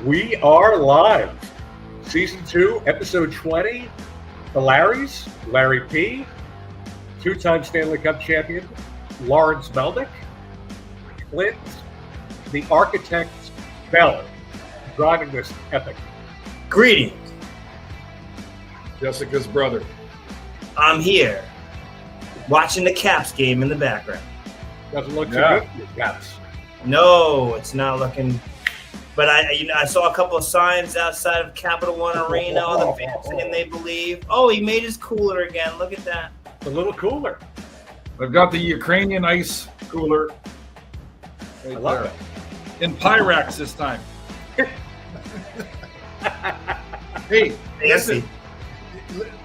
We are live. Season 2, episode 20. The Larrys, Larry P, two-time Stanley Cup champion, Larry Melnyk, Clint the Architect Bell, driving this epic. Greetings. Jessica's brother. I'm here, watching the Caps game in the background. Doesn't look too good for your Caps. No, it's not looking. But I saw a couple of signs outside of Capital One Arena. All the fans saying they believe. Oh, he made his cooler again. Look at that. A little cooler. I've got the Ukrainian ice cooler. I love it. In Pyrex this time. Hey, listen.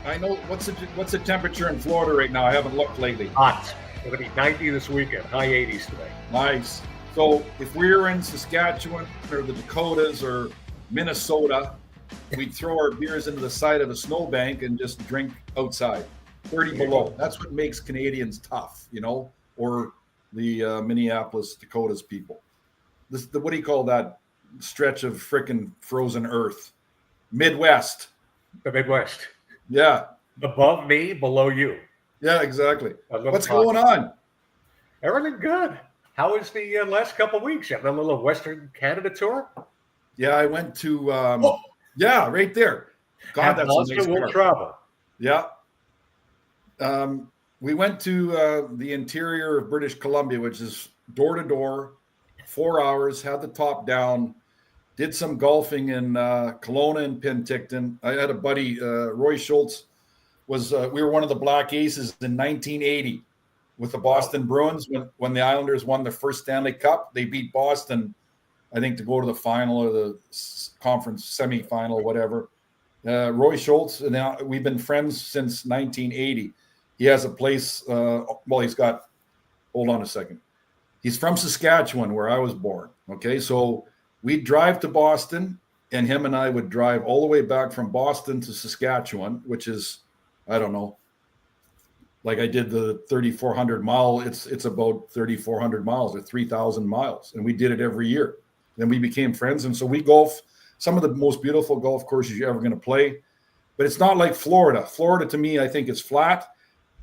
I know what's the temperature in Florida right now? I haven't looked lately. Hot. It's going to be 90 this weekend. High 80s today. Nice. So if we were in Saskatchewan or the Dakotas or Minnesota, we'd throw our beers into the side of a snowbank and just drink outside, 30 below. That's what makes Canadians tough, or the Minneapolis, Dakotas people. What do you call that stretch of frickin' frozen earth? Midwest. The Midwest. Yeah. Above me, below you. Yeah, exactly. What's hot. going on? Everything good. How was the last couple of weeks? You having a little Western Canada tour? Yeah, I went to, right there. God, that's a nice will travel. Yeah. We went to the interior of British Columbia, which is door to door, 4 hours, had the top down, did some golfing in Kelowna and Penticton. I had a buddy, Roy Schultz, we were one of the Black Aces in 1980 with the Boston Bruins when the Islanders won the first Stanley Cup. They beat Boston, I think, to go to the final or the conference semifinal, whatever. Roy Schultz, and now we've been friends since 1980. He has a place, hold on a second. He's from Saskatchewan, where I was born. Okay, so we'd drive to Boston, and him and I would drive all the way back from Boston to Saskatchewan, which is, I don't know, like I did the 3,400 mile. It's about 3,400 miles or 3,000 miles, and we did it every year. Then we became friends, and so we golf some of the most beautiful golf courses you're ever going to play. But it's not like Florida. Florida, to me, I think is flat.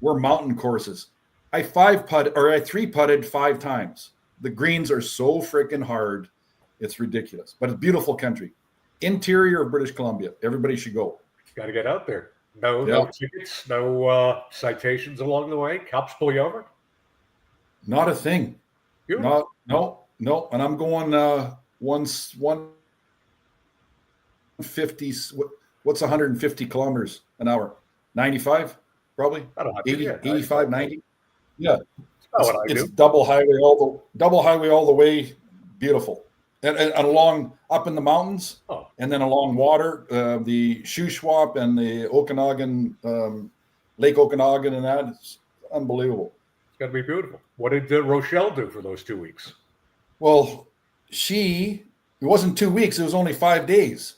We're mountain courses. I three putted 5 times. The greens are so freaking hard. It's ridiculous, but it's beautiful country. Interior of British Columbia. Everybody should go. Got to get out there. No tickets, no citations along the way. Cops pull you over? Not a thing. Beautiful. No. And I'm going 150. What's 150 kilometers an hour? 95, probably. 80, 85, 90. Yeah. It's double highway all the way. Beautiful. And along up in the mountains, and then along water, the Shuswap and the Okanagan, Lake Okanagan, and that, it's unbelievable. It's got to be beautiful. What did Rochelle do for those 2 weeks? Well, it wasn't 2 weeks. It was only 5 days.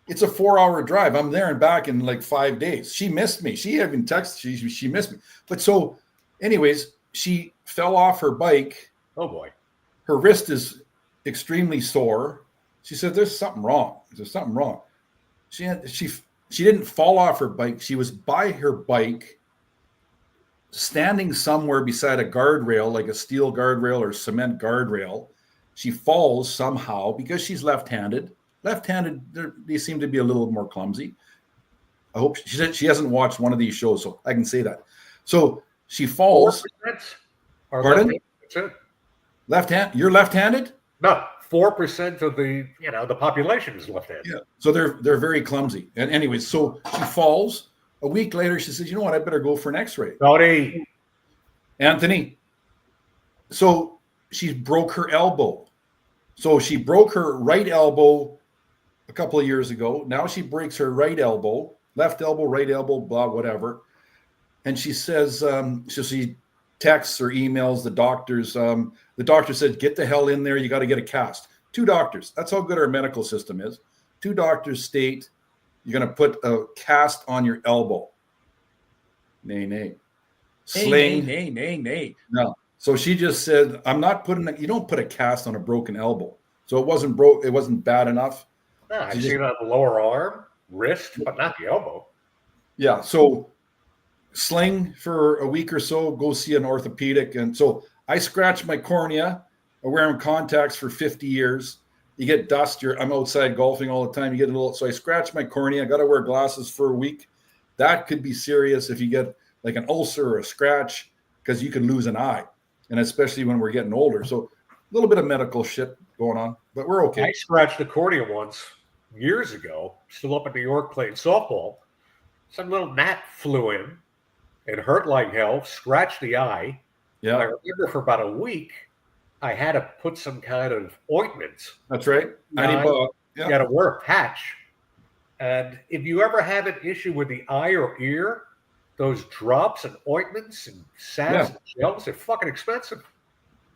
It's a 4-hour drive. I'm there and back in like 5 days. She missed me. She even texted. She missed me. But so, anyways, she fell off her bike. Oh boy. Her wrist is extremely sore. She said, "There's something wrong. She didn't fall off her bike. She was by her bike, standing somewhere beside a guardrail, like a steel guardrail or cement guardrail. She falls somehow because she's left-handed. Left-handed, they seem to be a little more clumsy. I hope she said she hasn't watched one of these shows, so I can say that. So she falls. 4%? Pardon? That's it. Left-hand. You're left-handed? No, 4% of the population is left-handed. Yeah. So they're very clumsy. And anyways, so she falls. A week later, she says, "You know what? I better go for an X-ray." Anthony. So she broke her elbow. So she broke her right elbow a couple of years ago. Now she breaks her right elbow, left elbow, right elbow, blah, whatever. And she says, so she texts or emails the doctors. The doctor said, "Get the hell in there. You got to get a cast." 2 doctors. That's how good our medical system is. 2 doctors state you're going to put a cast on your elbow. Nay. Sling. Nay. No. So she just said, "I'm not putting you don't put a cast on a broken elbow." So it wasn't it wasn't bad enough. I've seen it on the lower arm, wrist, but not the elbow. Yeah. So sling for a week or so, go see an orthopedic. And so I scratch my cornea. I'm wearing contacts for 50 years. You get dust. I'm outside golfing all the time. You get a little. So I scratch my cornea. I got to wear glasses for a week. That could be serious if you get like an ulcer or a scratch, because you can lose an eye, and especially when we're getting older. So a little bit of medical shit going on, but we're okay. I scratched the cornea once years ago, still up in New York playing softball. Some little gnat flew in. It hurt like hell, scratched the eye. Yeah. And I remember for about a week, I had to put some kind of ointment. That's right. You got to wear a patch. And if you ever have an issue with the eye or ear, those drops and ointments and salves and gels, they're fucking expensive.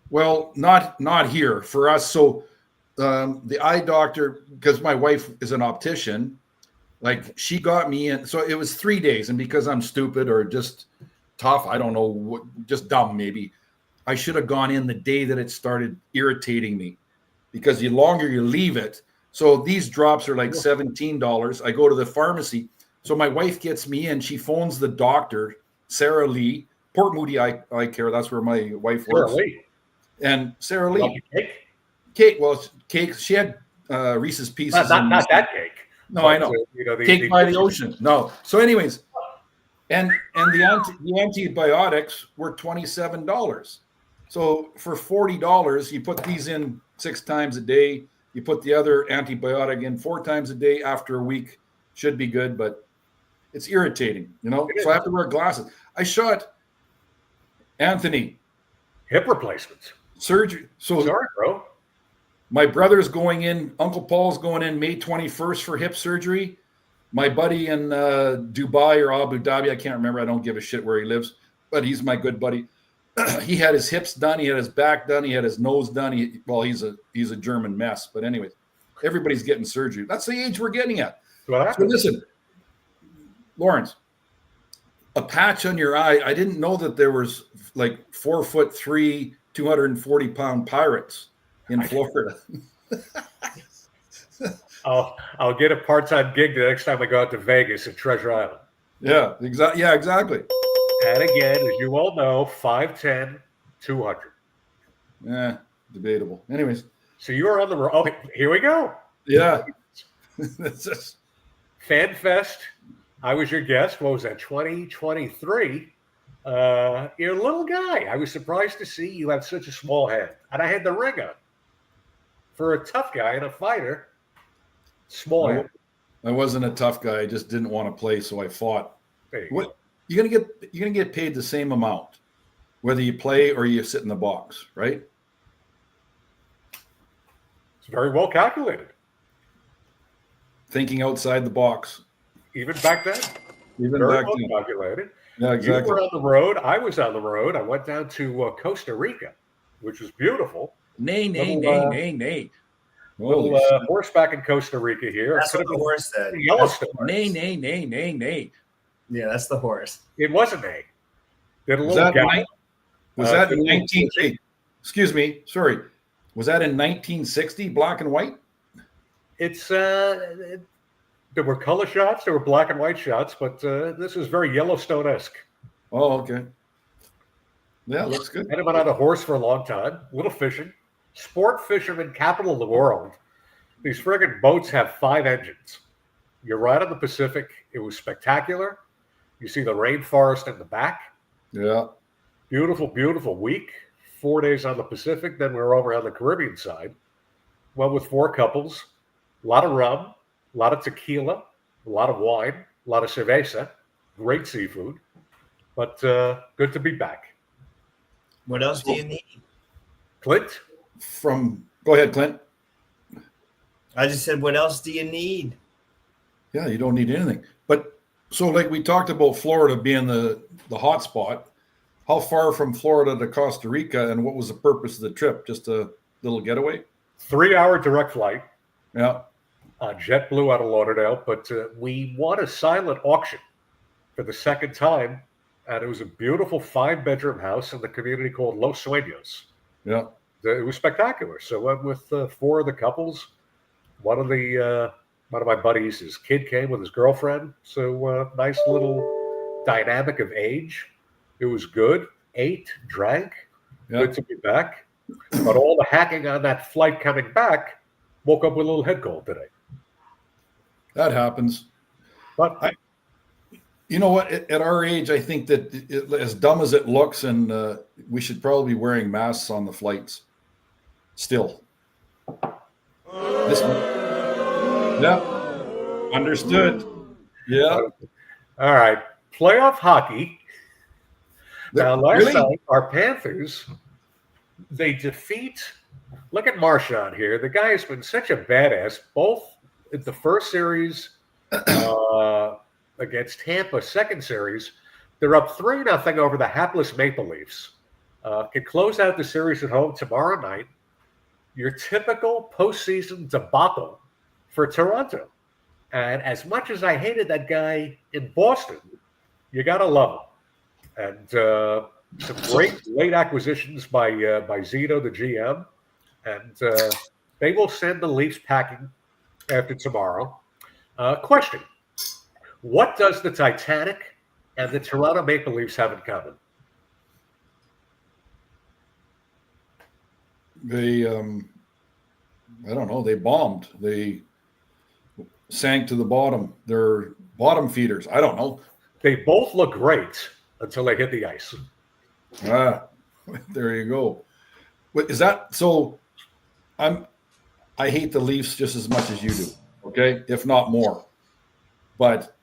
Well, not here for us. So the eye doctor, because my wife is an optician, like she got me in. So it was 3 days. And because I'm stupid or just tough, I don't know, just dumb maybe, I should have gone in the day that it started irritating me, because the longer you leave it. So these drops are like $17. I go to the pharmacy. So my wife gets me in. She phones the doctor, Sarah Lee, Port Moody Eye Care. That's where my wife works. Lee. And Sarah Lee. Cake? Well, cake. She had Reese's Pieces. Not that cake. No, I know. Cake by the ocean. No. So anyways, and the antibiotics were $27. So for $40, you put these in 6 times a day. You put the other antibiotic in 4 times a day. After a week, should be good, but it's irritating, So I have to wear glasses. I shot Anthony. Hip replacements. Surgery. So sorry, bro. My brother's going in. Uncle Paul's going in May 21st for hip surgery. My buddy in Dubai or Abu Dhabi, I can't remember. I don't give a shit where he lives, but he's my good buddy. He had his hips done. He had his back done. He had his nose done. He's a German mess. But anyways, everybody's getting surgery. That's the age we're getting at. So listen, Lawrence, a patch on your eye. I didn't know that there was like 4'3", 240-pound pirates in Florida. I'll get a part-time gig the next time I go out to Vegas at Treasure Island. Yeah, exactly. And again, as you all know, 5'10", 200. Yeah, debatable. Anyways. So you were on the road. Oh, here we go. Yeah. Fan Fest. I was your guest. What was that, 2023? You're a little guy. I was surprised to see you have such a small head. And I had the ring on. For a tough guy and a fighter, small head. I wasn't a tough guy. I just didn't want to play, so I fought. There you go. You're gonna get paid the same amount, whether you play or you sit in the box, right? It's very well calculated. Thinking outside the box. Even back then. Very well calculated. Yeah, exactly. You were on the road. I was on the road. I went down to Costa Rica, which was beautiful. Nay. Little horseback in Costa Rica here. That's what the horse said. Yellowstone. Nay. Yeah, that's the horse. It wasn't a. Did a Was little that, was that in 1960? Excuse me. Sorry. Was that in 1960, black and white? It's there were color shots, there were black and white shots, but this is very Yellowstone-esque. Oh, okay. Yeah, looks good. I've been on a horse for a long time. Little fishing. Sport fisherman capital of the world. These friggin' boats have 5 engines. You're right on the Pacific. It was spectacular. You see the rainforest in the back. Yeah. Beautiful, beautiful week. 4 days on the Pacific. Then we were over on the Caribbean side. Went with 4 couples. A lot of rum, a lot of tequila, a lot of wine, a lot of cerveza. Great seafood. But good to be back. What else do you need? Clint? Go ahead, Clint. I just said, what else do you need? Yeah, you don't need anything. But so like we talked about Florida being the hot spot. How far from Florida to Costa Rica, and what was the purpose of the trip? Just a little getaway? 3-hour direct flight. Yeah. JetBlue out of Lauderdale. But we won a silent auction for the second time. And it was a beautiful 5-bedroom house in the community called Los Sueños. Yeah. It was spectacular. So I went with 4 of the couples. One of the One of my buddies, his kid came with his girlfriend. So nice little dynamic of age. It was good. Ate, drank. Yeah. Good to be back. But all the hacking on that flight coming back, woke up with a little head cold today. That happens. But you know what? At our age, I think that as dumb as it looks, and we should probably be wearing masks on the flights. Still. Yeah. Understood. Yeah. All right. Playoff hockey. Now, last night, our Panthers, they defeat. Look at Marchand here. The guy has been such a badass, both in the first series against Tampa, second series. They're up 3-0 over the hapless Maple Leafs. Can close out the series at home tomorrow night. Your typical postseason debacle for Toronto. And as much as I hated that guy in Boston, you got to love him. And some great late acquisitions by Zito, the GM. And they will send the Leafs packing after tomorrow. Question. What does the Titanic and the Toronto Maple Leafs have in common? They, I don't know, they bombed. They sank to the bottom. They're bottom feeders. I don't know. They both look great until they hit the ice. There you go. What is that? So I hate the Leafs just as much as you do, okay? If not more. But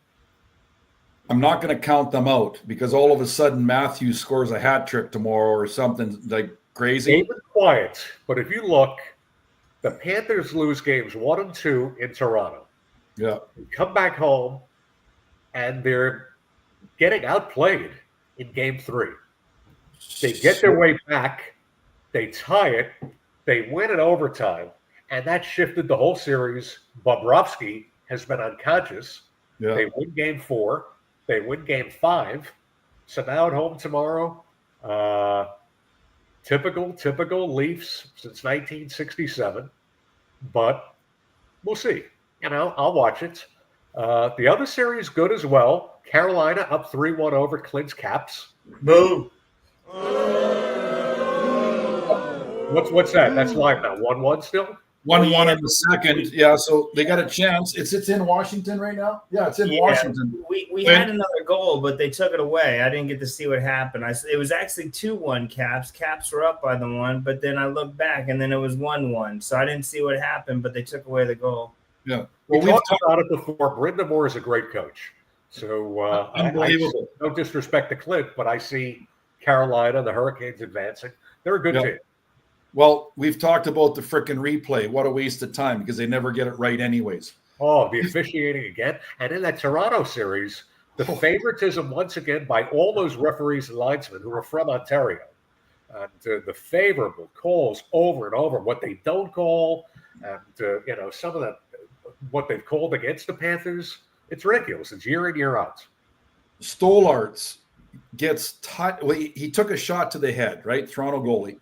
I'm not going to count them out because all of a sudden Matthews scores a hat trick tomorrow or something like crazy. They were quiet, but if you look, the Panthers lose games 1 and 2 in Toronto. Yeah. They come back home, and they're getting outplayed in Game 3. They get their way back. They tie it. They win in overtime, and that shifted the whole series. Bobrovsky has been unconscious. Yeah. They win Game 4. They win Game 5. So now at home tomorrow, typical Leafs since 1967. But we'll see. You know, I'll watch it. The other series good as well. Carolina up 3-1 over Clint's Caps. Boom. What's that? That's live now. 1-1 still? 1-1 in the second. Yeah, so they got a chance. It's in Washington right now? Yeah, it's in Washington. We had another goal, but they took it away. I didn't get to see what happened. It was actually 2-1 Caps. Caps were up by the 1, but then I looked back, and then it was 1-1. So I didn't see what happened, but they took away the goal. Yeah. Well, we've talked about it before. Brendan Moore is a great coach. So unbelievable. No disrespect to Clint, but I see Carolina, the Hurricanes advancing. They're a good team. Well, we've talked about the frickin' replay. What a waste of time because they never get it right anyways. Oh, the officiating again. And in that Toronto series, the favoritism once again by all those referees and linesmen who are from Ontario. And the favorable calls over and over, what they don't call, and some of what they've called against the Panthers, it's ridiculous. It's year in, year out. Stolarz gets he took a shot to the head, right? Toronto goalie.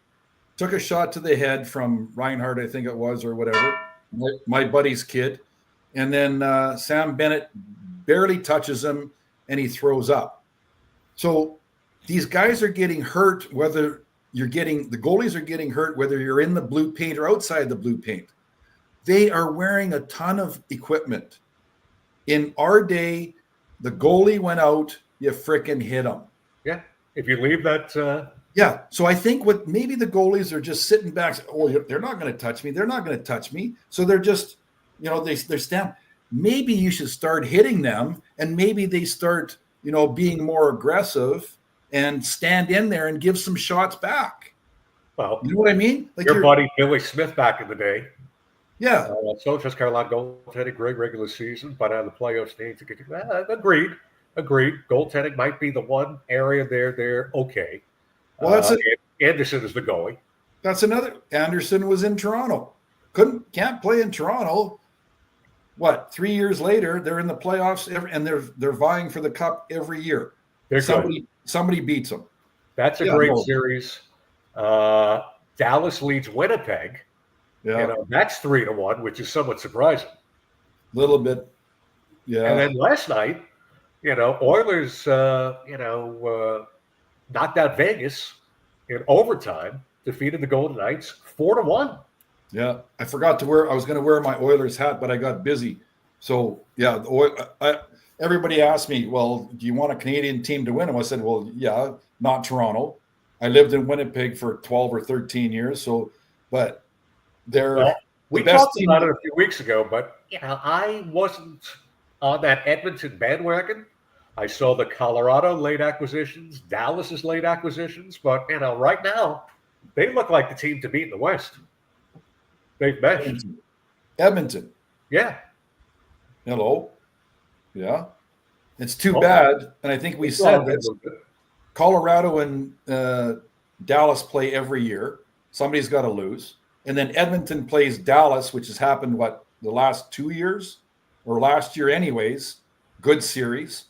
Took a shot to the head from Reinhardt, I think it was, or whatever, my buddy's kid. And then Sam Bennett barely touches him, and he throws up. So these guys are getting hurt, the goalies are getting hurt, whether you're in the blue paint or outside the blue paint. They are wearing a ton of equipment. In our day, the goalie went out, you frickin' hit him. Yeah, if you leave that... Yeah, so I think maybe the goalies are just sitting back. Oh, they're not going to touch me. They're not going to touch me. So they're just, they're stand. Maybe you should start hitting them, and maybe they start, being more aggressive and stand in there and give some shots back. Well, you know what I mean? Like your buddy Billy Smith back in the day. Yeah. So just Carolina goaltending, great regular season, but out of the playoffs, need to get. Agreed. Goaltending might be the one area they're okay. Well, Anderson is the goalie. That's another. Anderson was in Toronto. Can't play in Toronto. 3 years later, they're in the playoffs and they're vying for the cup every year. Somebody beats them. That's a great series. Dallas leads Winnipeg. Yeah. That's 3-1, which is somewhat surprising. little bit. Yeah. And then last night, Oilers, knocked out Vegas in overtime, defeated the Golden Knights 4-1. Yeah, I forgot to wear. I was going to wear my Oilers hat, but I got busy. So yeah, everybody asked me, "Well, do you want a Canadian team to win?" And I said, "Well, yeah, not Toronto. I lived in Winnipeg for 12 or 13 years, so but they're we talked about it a few weeks ago, but I wasn't on that Edmonton bandwagon. I saw the Colorado late acquisitions, Dallas's late acquisitions, but right now they look like the team to beat in the West. They've meshed. Edmonton. Yeah. Hello. Yeah. It's too bad, and I think we said this. Colorado and Dallas play every year. Somebody's got to lose. And then Edmonton plays Dallas, which has happened, the last 2 years? Or last year anyways. Good series.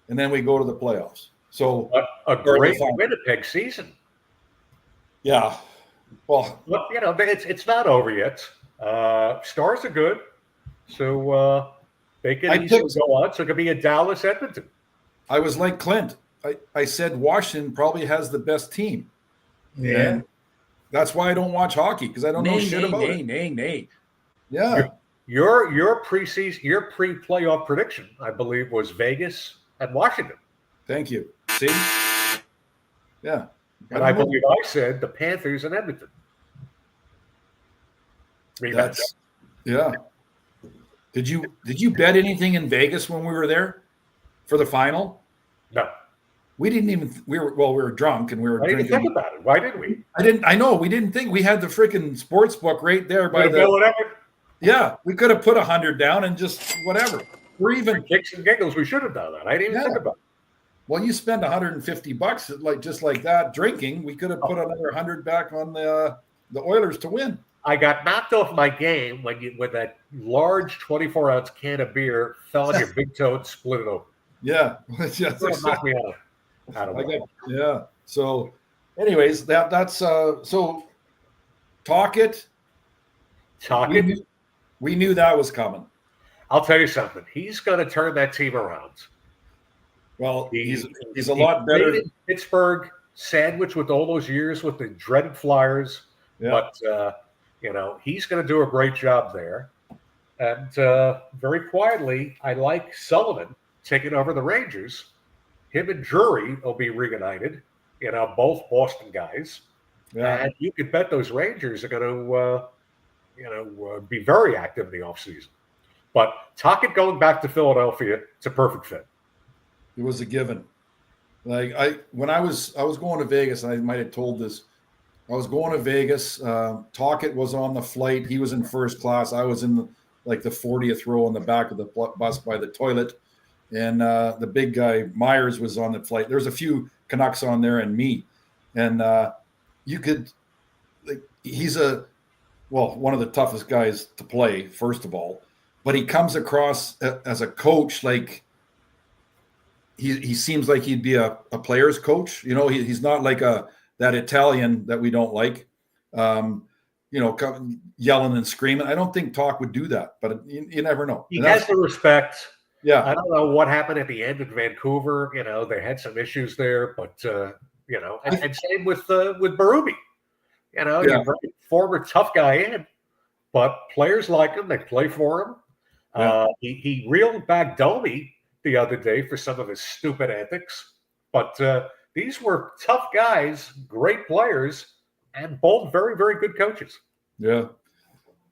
And then we go to the playoffs. So a great Winnipeg season. Yeah. Well, it's not over yet. Stars are good. So they can easily go on. So it could be a Dallas Edmonton. I was like Clint. I said Washington probably has the best team. Yeah. And that's why I don't watch hockey, because I don't know shit about it. Yeah. Your preseason, your pre-playoff prediction, I believe, was Vegas and Washington. Thank you. See? Yeah. And I believe I said the Panthers and Edmonton. Yeah. Did you bet anything in Vegas when we were there for the final? No. We didn't even. We were drunk and we were drinking. I didn't think about it. Why didn't we? I know. We didn't think. We had the freaking sports book right there by the. Whatever. Yeah, we could have put 100 down and just whatever. Or even kicks and giggles. We should have done that. I didn't even think about it. Well, you spend $150 just like that drinking. We could have put another 100 back on the Oilers to win. I got knocked off my game when that large 24-ounce can of beer fell on your big toe and split it open. Yeah, knocked me out of yeah. So, anyways, that's so. Talk it. We knew that was coming. I'll tell you something. He's going to turn that team around. Well, he's a lot better. In Pittsburgh, sandwiched with all those years with the dreaded Flyers, but he's going to do a great job there. And very quietly, I like Sullivan taking over the Rangers. Him and Drury will be reunited. Both Boston guys. Yeah. And you could bet those Rangers are going to, be very active in the offseason. But Tocchet going back to Philadelphia, it's a perfect fit. It was a given. When I was going to Vegas, and I might have told this. I was going to Vegas. Tocchet was on the flight. He was in first class. I was in the 40th row in the back of the bus by the toilet. And the big guy, Myers, was on the flight. There's a few Canucks on there and me. And you could he's one of the toughest guys to play, first of all. But he comes across as a coach like he seems like he'd be a player's coach. He's not like that Italian that we don't like, yelling and screaming. I don't think Talk would do that, but you never know. He has the respect. Yeah. I don't know what happened at the end in Vancouver. They had some issues there, but and same with Berube. Former tough guy in, but players like him. They play for him. Yeah. He reeled back Domi the other day for some of his stupid antics, but these were tough guys, great players, and both very, very good coaches. Yeah.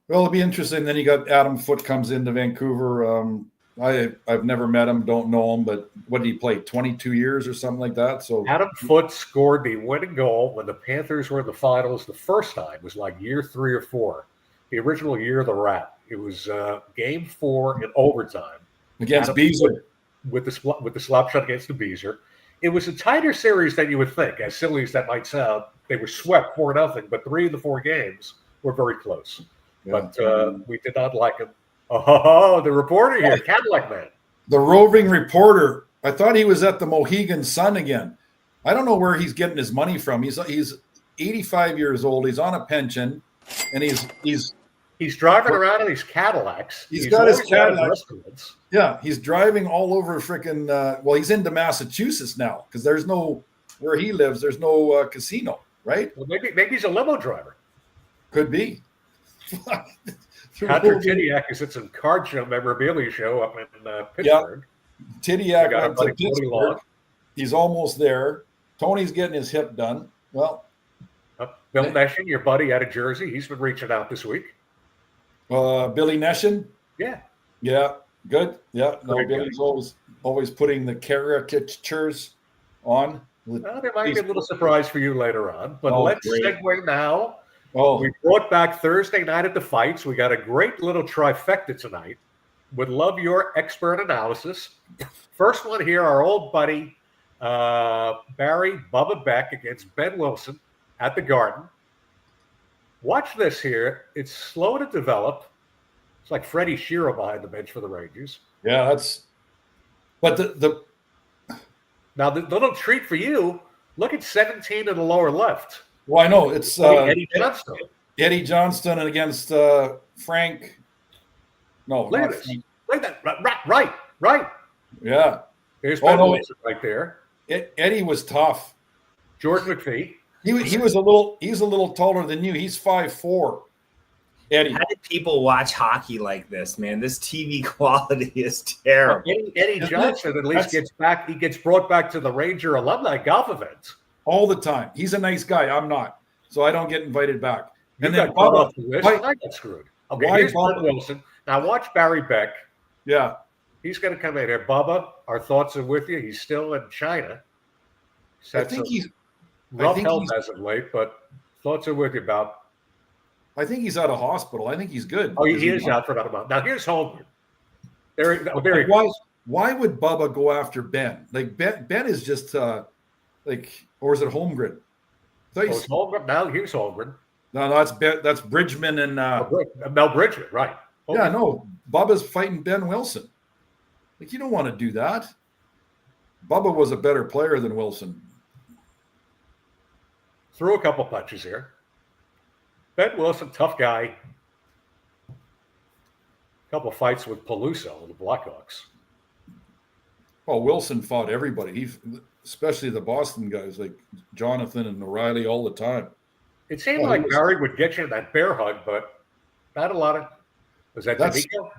Well, it'll be interesting. Then you got Adam Foote comes into Vancouver. I've never met him, don't know him, but what did he play? 22 years or something like that. So Adam Foote scored the winning goal when the Panthers were in the finals the first time. It was like year 3 or 4, the original year of the Rat. It was game 4 in overtime against Beezer with the slap shot against the Beezer. It was a tighter series than you would think, as silly as that might sound. They were swept 4-0, but 3 of the 4 games were very close. Yeah. But we did not like him. Oh, the reporter here, Cadillac Man. The roving reporter. I thought he was at the Mohegan Sun again. I don't know where he's getting his money from. He's 85 years old. He's on a pension, and he's He's driving around in these Cadillacs. He's got his always out of Cadillac. restaurants. Yeah, he's driving all over freaking. Well, he's into Massachusetts now because there's no where he lives. There's no casino, right? Well, maybe he's a limo driver. Could be. Patrick Titiak is at some card show memorabilia show up in Pittsburgh. Yeah. Titiak got went to Pittsburgh. He's almost there. Tony's getting his hip done. Well, Bill Neshin, your buddy out of Jersey, he's been reaching out this week. Billy Neshin. Yeah. Yeah. Good. Yeah. No, Great Billy's always putting the caricatures on. Well, there might be a little surprise for you later on, but let's segue now. Oh, we brought back Thursday night at the fights. We got a great little trifecta tonight. Would love your expert analysis. First one here, our old buddy Barry Bubba Beck against Ben Wilson at the Garden. Watch this here. It's slow to develop. It's like Freddie Shero behind the bench for the Rangers. yeah, that's. But Now, the little treat for you, look at 17 in the lower left. well, I know it's Eddie Johnston. Eddie Johnston against Frank. No, Look at not this. Frank. Look at that. Right. Yeah, There's Ben no, Wilson right there. Eddie was tough. George McPhee. He's a little taller than you. He's 5'4". Eddie. How did people watch hockey like this, man? This TV quality is terrible. Eddie Johnson at least gets back. He gets brought back to the Ranger alumni golf events all the time. He's a nice guy. I'm not, so I don't get invited back. And then Bubba, I got screwed. Okay, here's Ben Wilson. Now watch Barry Beck. Yeah, he's going to come in here. Bubba, our thoughts are with you. He's still in China. I think he's rough health as of late, but thoughts are with you about. I think he's out of hospital. I think he's good. Oh, he is out for another month. Now here's Holmgren. Why would Bubba go after Ben? Like Ben is just or is it Holmgren? It's Holmgren. Now here's Holmgren. No, that's Bridgman and Mel Bridgman, right? Holmgren. Yeah, no, Bubba's fighting Ben Wilson. Like you don't want to do that. Bubba was a better player than Wilson. Threw a couple punches here. Ben Wilson, tough guy. Couple fights with Peluso, the Blackhawks. Well, Wilson fought everybody. Especially the Boston guys like Jonathan and O'Reilly all the time. It seemed like Barry would get you in that bear hug, but not a lot of. Was that D'Amico?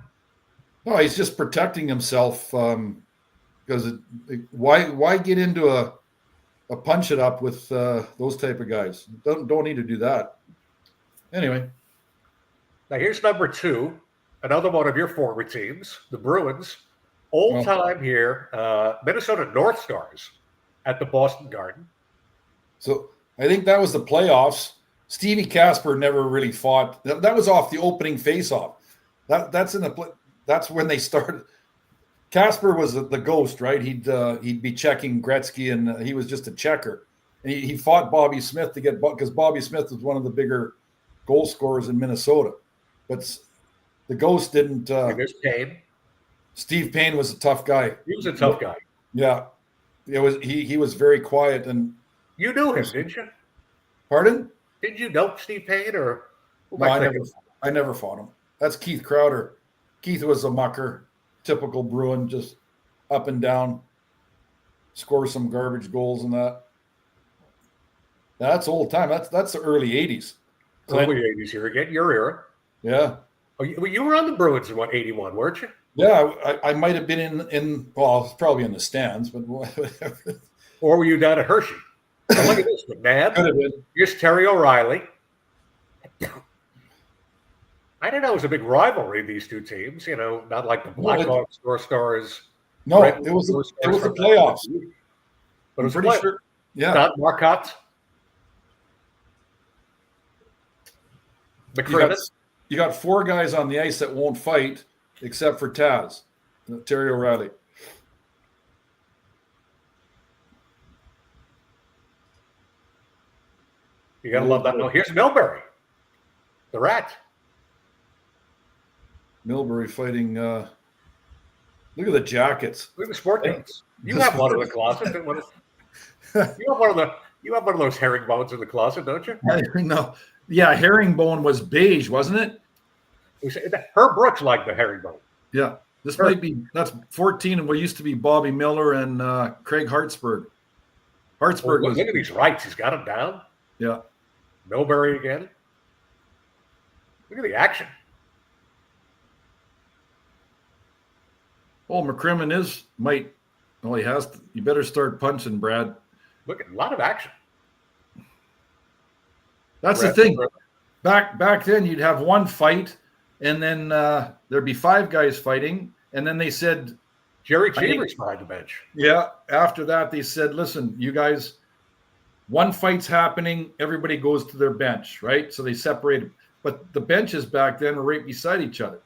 No, he's just protecting himself because why get into a punch it up with those type of guys? Don't need to do that. Anyway. Now here's number 2, another one of your former teams, the Bruins. Old time here, Minnesota North Stars at the Boston Garden. So I think that was the playoffs. Stevie Kasper never really fought. That was off the opening face-off. That's when they started. Kasper was the ghost, right? He'd be checking Gretzky, and he was just a checker. And he fought Bobby Smith to get because Bobby Smith was one of the bigger goal scorers in Minnesota. But the ghost didn't. There's Payne. Steve Payne was a tough guy. He was a tough guy. Yeah, it was. He was very quiet and. You knew him, didn't you? Pardon? Did you know Steve Payne or? No, I never fought him. That's Keith Crowder. Keith was a mucker, typical Bruin, just up and down, score some garbage goals and that. That's old time. That's the early 80s. Early 80s here again, your era. Yeah. Oh, you were on the Bruins in 81, weren't you? Yeah, I might have been in well, I was probably in the stands, but whatever. Or were you down at Hershey? Now look at this, McNabb. Could have been. Here's Terry O'Reilly. I didn't know it was a big rivalry, these two teams. You know, not like the Blackhawks or Stars. No, it was the playoffs. But it was pretty sure. Yeah. Not Marcotte. You got 4 guys on the ice that won't fight, except for Taz, Terry O'Reilly. You gotta love that. No, here's Milbury, the Rat. Milbury fighting. Look at the jackets. Look at the sport games. You have one in the closet. You have one of those herringbones in the closet, don't you? No. Yeah, herringbone was beige, wasn't it? Herb Brooks liked the herringbone. Yeah. That's 14 and what used to be Bobby Miller and Craig Hartsburg. Hartsburg Look at these rights. He's got them down. Yeah. Milbury again. Look at the action. Oh, McCrimmon he has to, you better start punching, Brad. Look at a lot of action. That's the thing. Back then, you'd have one fight, and then there'd be 5 guys fighting, and then they said Jerry Cheever's behind the bench. Yeah. After that, they said, "Listen, you guys, one fight's happening. Everybody goes to their bench, right?" So they separated, but the benches back then were right beside each other.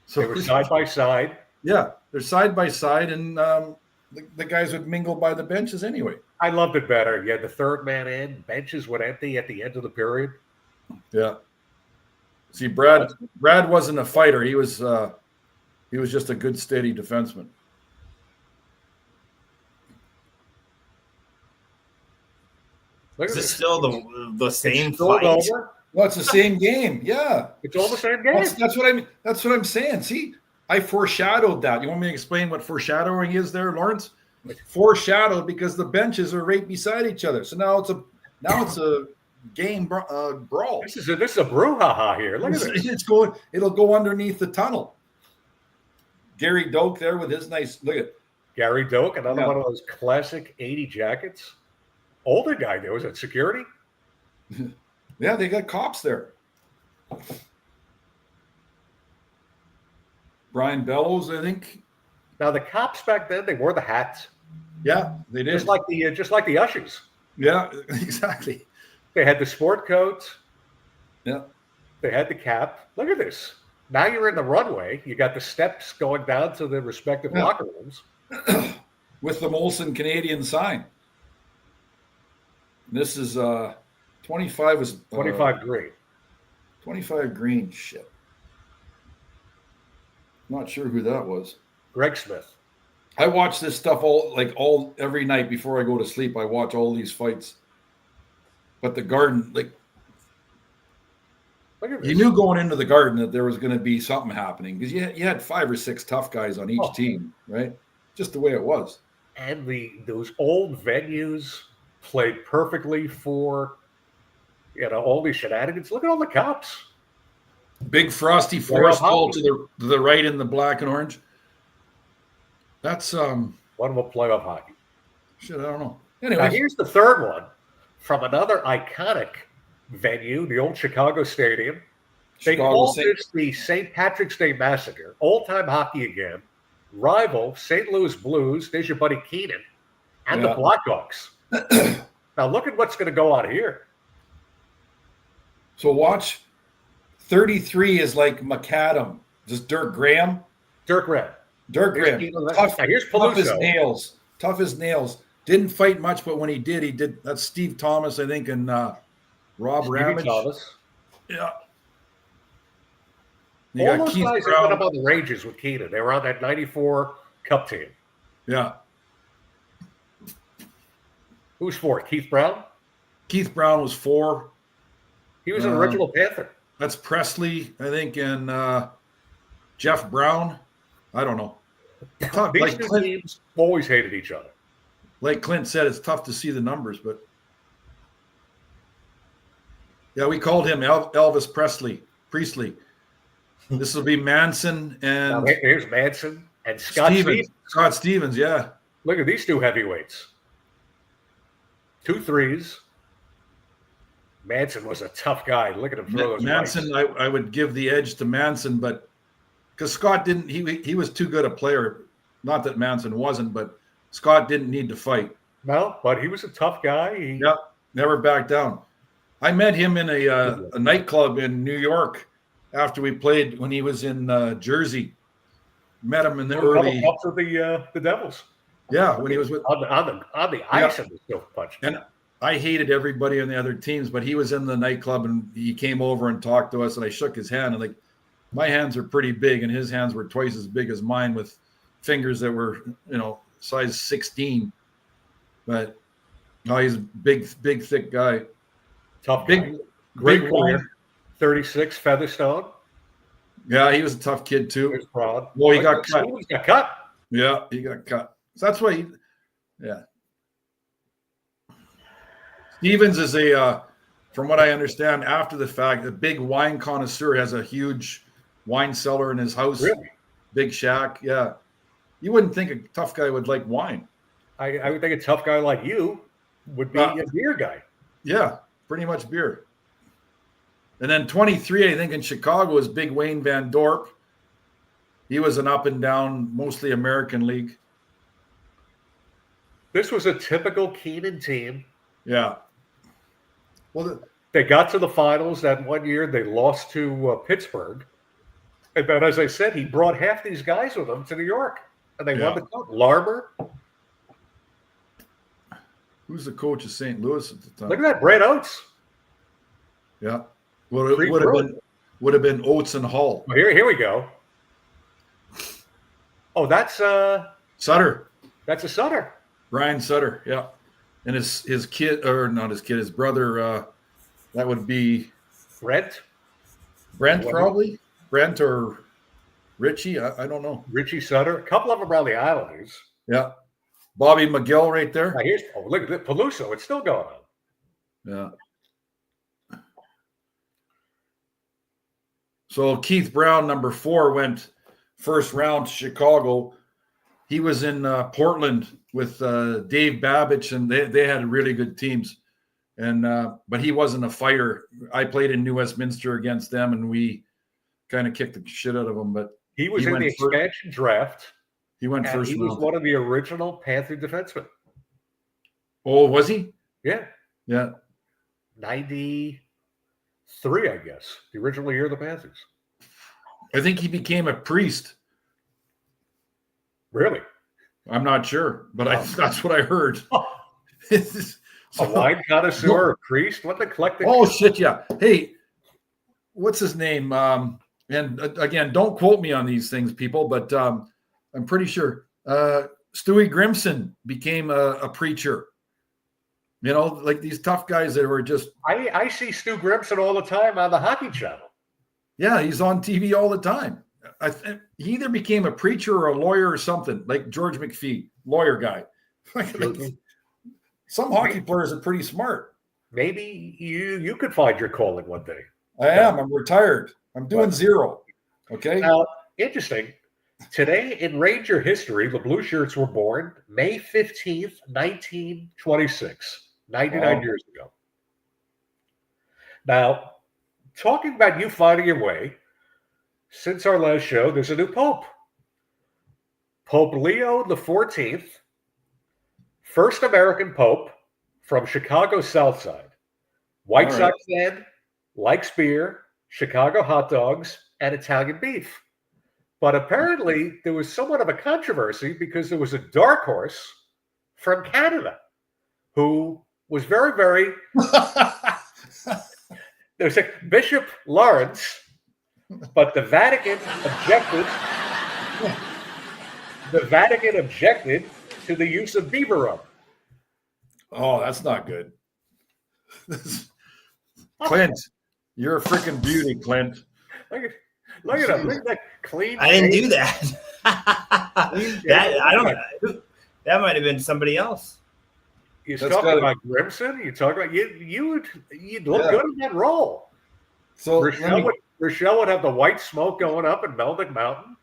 So they were side by side. Yeah, they're side by side, and the guys would mingle by the benches anyway. I loved it better. You had the third man in. Benches would empty at the end of the period. Yeah. See, Brad wasn't a fighter. He was just a good, steady defenseman. Is this still the same fight? Well, it's the same game. Yeah, it's all the same game. That's what I mean. That's what I'm saying. See, I foreshadowed that. You want me to explain what foreshadowing is there, Lawrence? Foreshadowed because the benches are right beside each other. So now it's a game brawl. This is a brouhaha here. Look at this. It'll go underneath the tunnel. Gary Doak there with his nice look at Gary Doak, another one of those classic 80 jackets. Older guy there. Was it security? Yeah, they got cops there. Brian Bellows, I think. Now the cops back then, they wore the hats. Yeah, they did. Just like the ushers. Yeah, exactly. They had the sport coats. Yeah. They had the cap. Look at this. Now you're in the runway. You got the steps going down to the respective locker rooms. With the Molson Canadian sign. This is 25 was 25 green. 25 green. Shit. Not sure who that was. Greg Smith. I watch this stuff every night before I go to sleep. I watch all these fights. But the Garden, you knew going into the Garden that there was going to be something happening because you had 5 or 6 tough guys on each team, right? Just the way it was. And those old venues played perfectly for all these shenanigans. Look at all the cops. Big frosty forest ball to the right in the black and orange. That's wonderful playoff hockey. Shit, I don't know. Anyway, now here's the third one from another iconic venue, the old Chicago Stadium. They called this the St. Patrick's Day Massacre. Old-time hockey again. Rival St. Louis Blues. There's your buddy Keenan. And the Blackhawks. Now look at what's going to go on here. So watch. 33 is like McAdam. Just Dirk Graham. Dirk Graham. Here's Peluso. Tough as nails. Didn't fight much, but when he did. That's Steve Thomas, I think, and Rob Ramage. Thomas. Yeah. All those guys that went up on the Rangers with Keenan. They were on that 94 Cup team. Yeah. Who's 4? Keith Brown? Keith Brown was 4. He was an original Panther. That's Presley, I think, and Jeff Brown. I don't know. These two teams always hated each other. Like Clint said, it's tough to see the numbers, but yeah, we called him Elvis Priestley. This will be Manson and here's Manson and Scott Stevens. Scott Stevens, yeah. Look at these 2 heavyweights. 2 threes. Manson was a tough guy. Look at him throw those Manson, I would give the edge to Manson, but because Scott didn't, he was too good a player. Not that Manson wasn't, but Scott didn't need to fight. No, but he was a tough guy. Never backed down. I met him in a nightclub in New York after we played when he was in Jersey. Met him in the early ups of the Devils. Yeah, when he was with on the ice and the still punch. And I hated everybody on the other teams, but he was in the nightclub and he came over and talked to us, and I shook his hand, and my hands are pretty big and his hands were twice as big as mine with fingers that were, size 16. But no, he's a big, thick guy. Tough big, guy. Great player. 36 Featherstone. Yeah, he was a tough kid too. He was proud. Well, he got cut. He got cut. Yeah, he got cut. So that's why Stevens is from what I understand, after the fact, a big wine connoisseur, has a huge wine cellar in his house. Really? Big shack. Yeah. You wouldn't think a tough guy would like wine. I would think a tough guy like you would be a beer guy. Yeah, pretty much beer. And then 23, I think, in Chicago is Big Wayne Van Dorp. He was an up and down, mostly American League. This was a typical Keenan team. Yeah. Well, they got to the finals that one year. They lost to Pittsburgh. And then, as I said, he brought half these guys with him to New York. And they won the cup. Larmer. Who's the coach of St. Louis at the time? Look at that, Brad Oates. Yeah. Would have been Oates and Hall. Well, here we go. Oh, that's Sutter. That's a Sutter. Brian Sutter, yeah. And his kid, or not his kid, his brother, that would be Brent, probably. Brent or Richie, I don't know. Richie Sutter. A couple of them around the Islanders. Yeah. Bobby McGill right there. Now look at that. Peluso. It's still going on. Yeah. So Keith Brown, number 4, went first round to Chicago. He was in Portland with Dave Babich, and they had really good teams. And but he wasn't a fighter. I played in New Westminster against them, and we kind of kicked the shit out of him. But he was in the expansion draft. He went first. He was one of the original Panther defensemen. Oh, was he? Yeah. Yeah. 93, I guess. The original year of the Panthers. I think he became a priest. Really? I'm not sure, but that's what I heard. A wine connoisseur, a priest? What the eclectic? Oh, shit, yeah. Hey, what's his name? And again, don't quote me on these things, people, but I'm pretty sure Stewie Grimson became a preacher. You know, like these tough guys that were just... I see Stu Grimson all the time on the Hockey Channel. Yeah, he's on TV all the time. He either became a preacher or a lawyer or something, like George McPhee, lawyer guy. Some hockey players are pretty smart. Maybe you could find your calling one day. I am. I'm retired. I'm doing zero. Okay. Now, interesting. Today in Ranger history, the Blue Shirts were born May 15th, 1926, 99 years ago. Now, talking about you finding your way, since our last show, there's a new Pope. Pope Leo XIV, first American Pope from Chicago South Side. White Sox fan, likes beer, Chicago hot dogs, and Italian beef. But apparently there was somewhat of a controversy because there was a dark horse from Canada who was very, very... There was Bishop Lawrence, but the Vatican objected. The Vatican objected to the use of beaver rum. Oh, that's not good. Clint, you're a freaking beauty, Clint. Look at him. Look at that clean. I didn't do that. That might have been somebody else. You're talking about Grimson. You talking about you'd look good in that role. So Rochelle would have the white smoke going up in Melnyk Mountain.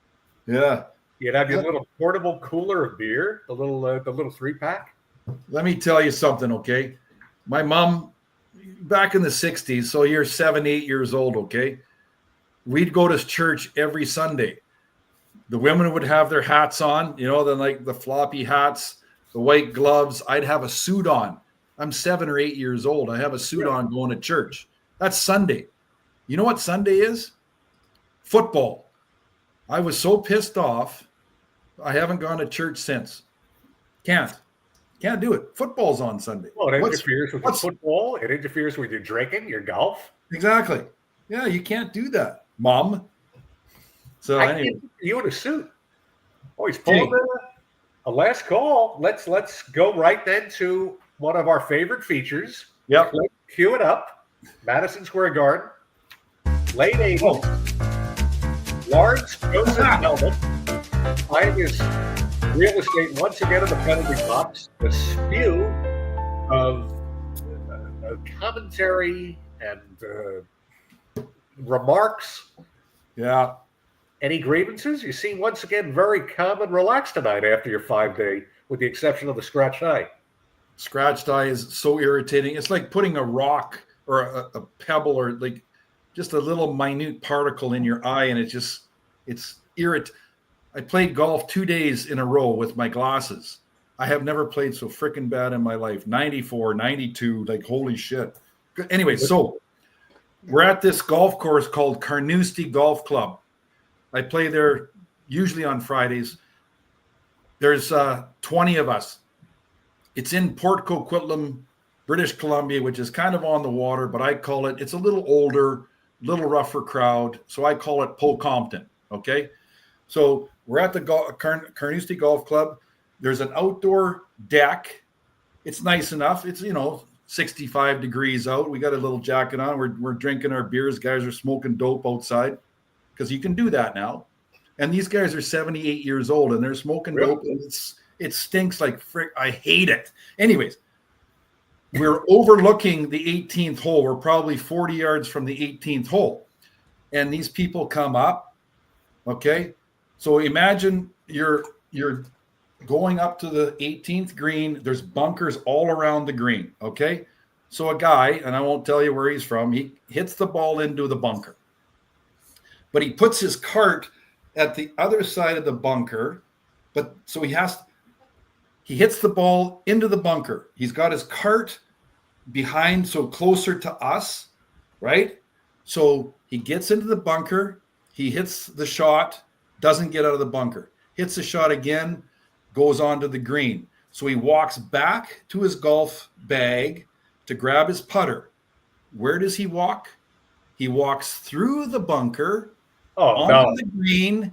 Yeah, you'd have your little portable cooler of beer, the little 3-pack. Let me tell you something, okay? My mom, back in the 60s, so you're 7, 8 years old, okay? We'd go to church every Sunday. The women would have their hats on, the floppy hats, the white gloves. I'd have a suit on. I'm 7 or 8 years old. I have a suit on going to church. That's Sunday. You know what Sunday is? Football. I was so pissed off. I haven't gone to church since. Can't do it. Football's on Sunday. Well, it interferes with football. It interferes with your drinking, your golf. Exactly. Yeah, you can't do that, Mom. So anyway, you in a suit. Oh, he's pulling a last call. Let's go right then to one of our favorite features. Yep. Cue it up. Madison Square Garden. Late 80s. Lawrence Joseph Melnyk buying his real estate once again in the penalty box. A spew of commentary and remarks. Yeah. Any grievances? You seem once again very calm and relaxed tonight after your 5-day, with the exception of the scratched eye. Scratched eye is so irritating. It's like putting a rock or a pebble or like just a little minute particle in your eye, and it's irritating. I played golf 2 days in a row with my glasses. I have never played so freaking bad in my life. 94, 92, like holy shit. Anyway, so we're at this golf course called Carnoustie Golf Club. I play there usually on Fridays. There's 20 of us. It's in Port Coquitlam, British Columbia, which is kind of on the water, but I call it, it's a little older, little rougher crowd. So I call it P-Compton. Okay. So we're at the Carnoustie Golf Club. There's an outdoor deck. It's nice enough. It's, 65 degrees out. We got a little jacket on. We're drinking our beers. Guys are smoking dope outside because you can do that now. And these guys are 78 years old and they're smoking dope. And it stinks like frick. I hate it. Anyways, we're overlooking the 18th hole. We're probably 40 yards from the 18th hole. And these people come up. Okay. So imagine you're going up to the 18th green. There's bunkers all around the green. Okay. So a guy, and I won't tell you where he's from, he hits the ball into the bunker. But he puts his cart at the other side of the bunker. But so he hits the ball into the bunker. He's got his cart behind, so closer to us, right? So he gets into the bunker. He hits the shot, doesn't get out of the bunker. Hits the shot again, goes onto the green. So he walks back to his golf bag to grab his putter. Where does he walk? He walks through the bunker onto the green.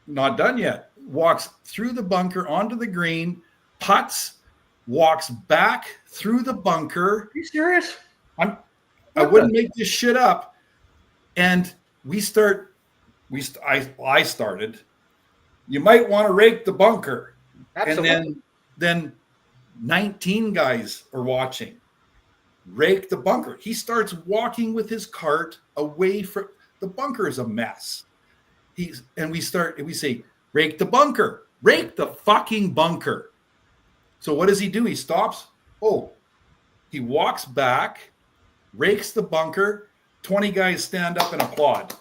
Not done yet. Walks through the bunker onto the green, putts, walks back through the bunker. Are you serious? I wouldn't make this shit up. And I started. You might want to rake the bunker. Absolutely. And then 19 guys are watching. Rake the bunker. He starts walking with his cart away from the bunker. Is a mess. We say, rake the bunker. Rake the fucking bunker. So what does he do? He stops. He walks back, rakes the bunker. 20 guys stand up and applaud.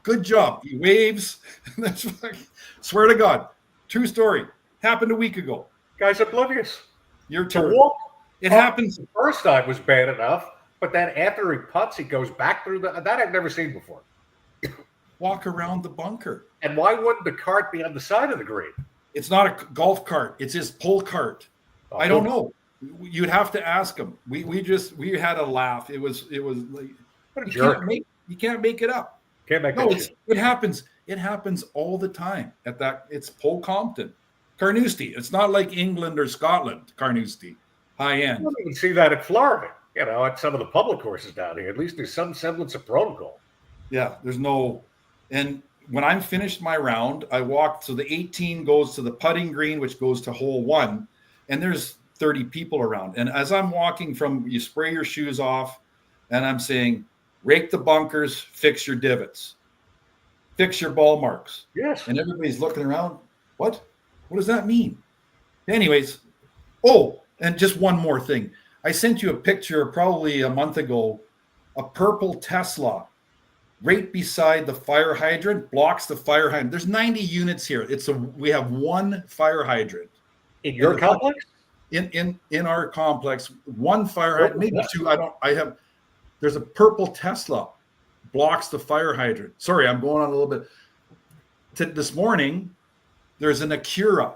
Good job. He waves. Swear to God. True story. Happened a week ago. Guy's oblivious. Your turn. It happens. The first time was bad enough, but then after he putts, he goes back through that I've never seen before. Walk around the bunker. And why wouldn't the cart be on the side of the green? It's not a golf cart. It's his pull cart. I don't know. You'd have to ask him. We had a laugh. It was like, what a jerk. You can't make it up. Can't make it happens. It happens all the time at that. It's P-Compton. Carnoustie. It's not like England or Scotland. Carnoustie. High end. You don't even see that in Florida. At some of the public courses down here. At least there's some semblance of protocol. Yeah, there's no. And when I'm finished my round, I walk. So the 18 goes to the putting green, which goes to hole 1. And there's 30 people around. And as I'm walking you spray your shoes off, and I'm saying, rake the bunkers, fix your divots, fix your ball marks. Yes. And everybody's looking around. What does that mean? Anyways, and just one more thing. I sent you a picture probably a month ago, a purple Tesla right beside the fire hydrant, blocks the fire hydrant. There's 90 units here. We have one fire hydrant. In your complex? In our complex, one fire hydrant, maybe two. There's a purple Tesla blocks the fire hydrant. Sorry, I'm going on a little bit. This morning, there's an Acura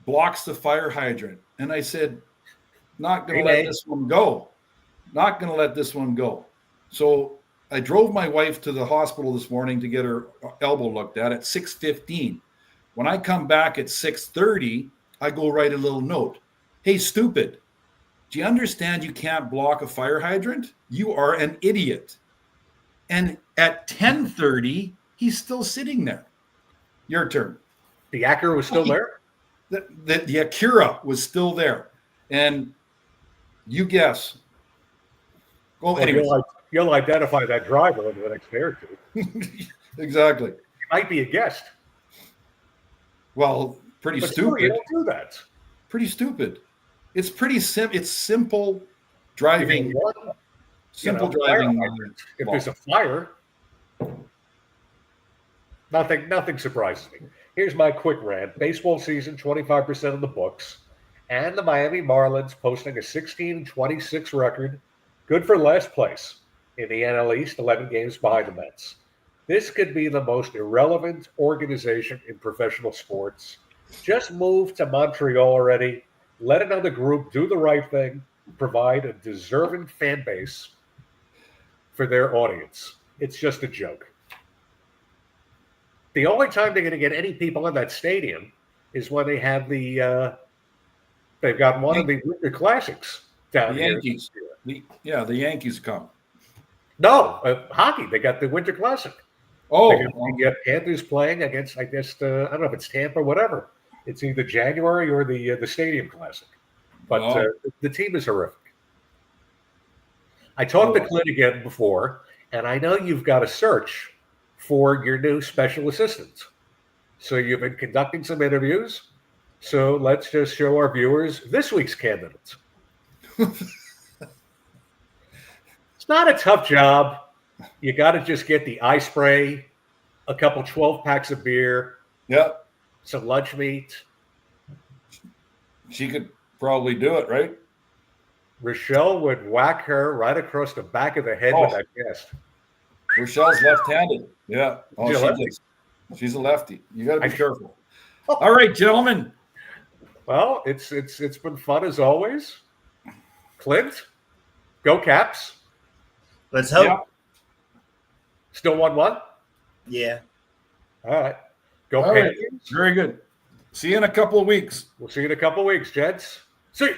blocks the fire hydrant. And I said, not going to let this one go. Not going to let this one go. So I drove my wife to the hospital this morning to get her elbow looked at 6:15. When I come back at 6:30, I go write a little note. Hey, stupid. Do you understand you can't block a fire hydrant? You are an idiot. And at 10:30, He's still sitting there. Your turn. The Acura was still there? The Acura was still there. And you guess. Well, anyways. You'll identify that driver in the next day or two. Exactly. He might be a guest. Well, pretty But stupid. You don't do that. Pretty stupid. It's pretty simple. It's simple driving. Simple driving. If there's a fire, nothing surprises me. Here's my quick rant. Baseball season, 25% of the books, and the Miami Marlins posting a 16-26 record, good for last place in the NL East, 11 games behind the Mets. This could be the most irrelevant organization in professional sports. Just move to Montreal already. Let another group do the right thing, provide a deserving fan base for their audience. It's just a joke. The only time they're going to get any people in that stadium is when they have they've got one of the Winter Classics down here. Yankees. The Yankees come. No, hockey. They got the Winter Classic. Oh, they get Panthers playing against, I guess, I don't know if it's Tampa or whatever. It's either January or the Stadium Classic. But the team is horrific. I talked to Clint again before, and I know you've got a search for your new special assistant. So you've been conducting some interviews. So let's just show our viewers this week's candidates. It's not a tough job. You got to just get the eye spray, a couple 12-packs of beer, some lunch meat. She could probably do it, right? Rochelle would whack her right across the back of the head with that guest. Rochelle's left-handed. Yeah. Oh, she's a lefty. You got to be careful. All right, gentlemen. Well, it's been fun as always. Clint, go Caps. Let's hope. Yeah. Still 1-1? Yeah. All right. Go All Panthers. right. Very good. See you in a couple of weeks. We'll see you in a couple of weeks, gents. See you.